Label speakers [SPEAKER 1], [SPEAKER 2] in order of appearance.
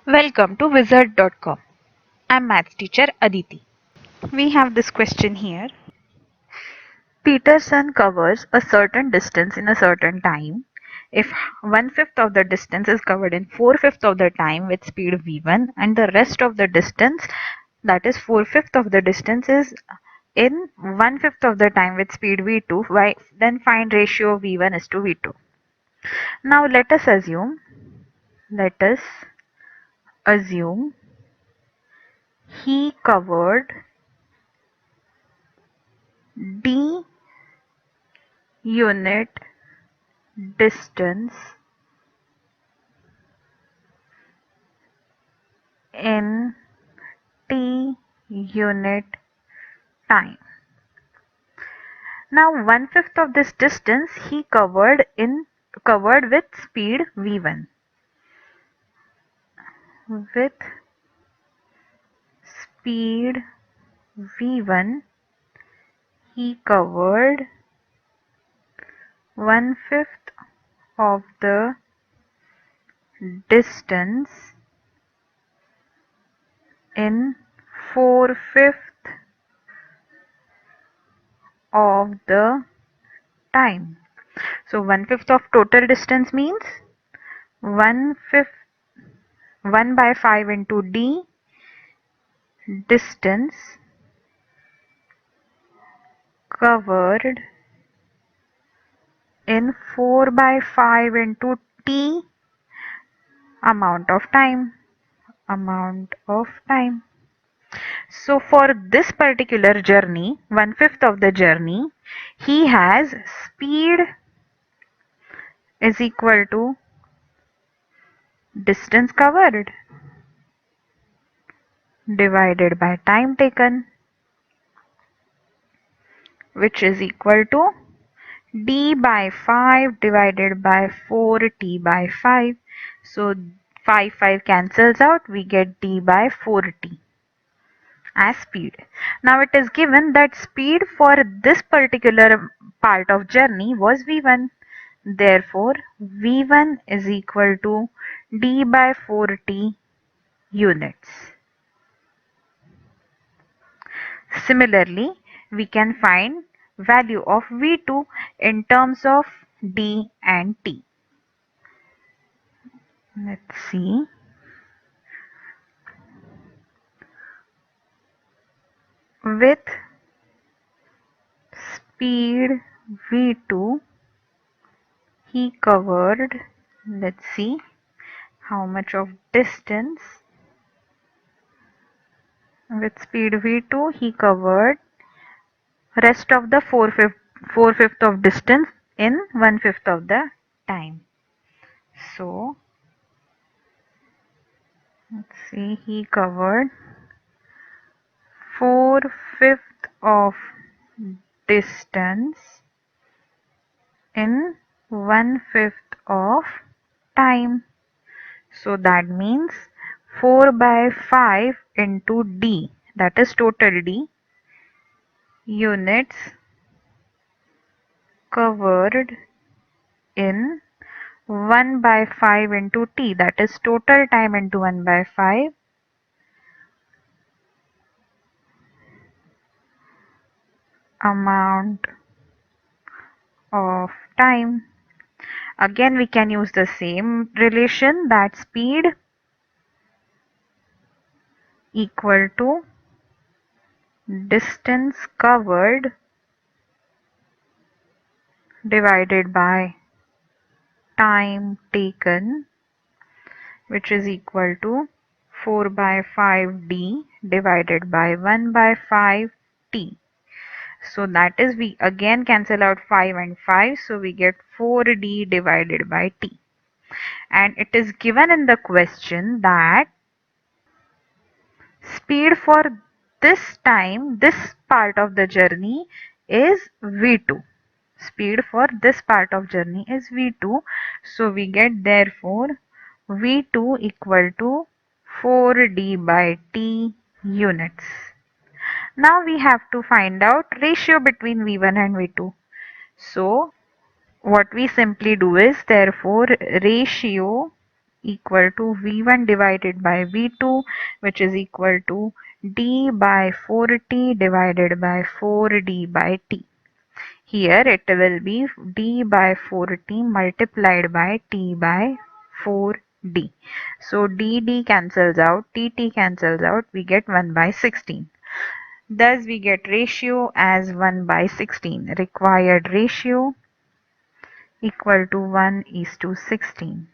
[SPEAKER 1] Welcome to Wizard.com. I'm maths teacher Aditi. We have this question here. Peterson covers a certain distance in a certain time. If one-fifth of the distance is covered in four-fifths of the time with speed v1 and the rest of the distance, that is four-fifths of the distance, is in one-fifth of the time with speed v2, then find ratio v1 is to v2. Now let us assume he covered d unit distance in t unit time. Now one-fifth of this distance he covered with speed v1. With speed v1 he covered one-fifth of the distance in four-fifths of the time. So one-fifth of total distance means one-fifth 1 by 5 into d distance covered in 4 by 5 into t amount of time. So for this particular journey, one-fifth of the journey, he has speed is equal to distance covered divided by time taken, which is equal to d by 5 divided by 4t by 5. So 5 cancels out, we get d by 4t as speed. Now it is given that speed for this particular part of journey was v1. Therefore v1 is equal to d by 4t units. Similarly, we can find value of v2 in terms of d and t. Let's see. With speed v2 he covered, let's see how much of distance. With speed v2 he covered rest of the four-fifth of distance in one-fifth of the time. So let's see, he covered four-fifth of distance in one-fifth of time. So that means 4 by 5 into d, that is total d, units covered in 1 by 5 into t, that is total time into 1 by 5, amount of time. Again we can use the same relation, that speed equal to distance covered divided by time taken, which is equal to 4 by 5d divided by 1 by 5t. So that is, we again cancel out 5 and 5, so we get 4d divided by t. And it is given in the question that speed for this time, this part of the journey is v2. Speed for this part of journey is v2. So we get therefore v2 equal to 4d by t units. Now we have to find out ratio between v1 and v2. So what we simply do is, therefore ratio equal to V1 divided by V2, which is equal to d by 4t divided by 4d by t. Here it will be d by 4t multiplied by t by 4d. So dd cancels out, tt cancels out, we get 1 by 16. Thus we get ratio as 1 by 16. Required ratio equal to 1:16.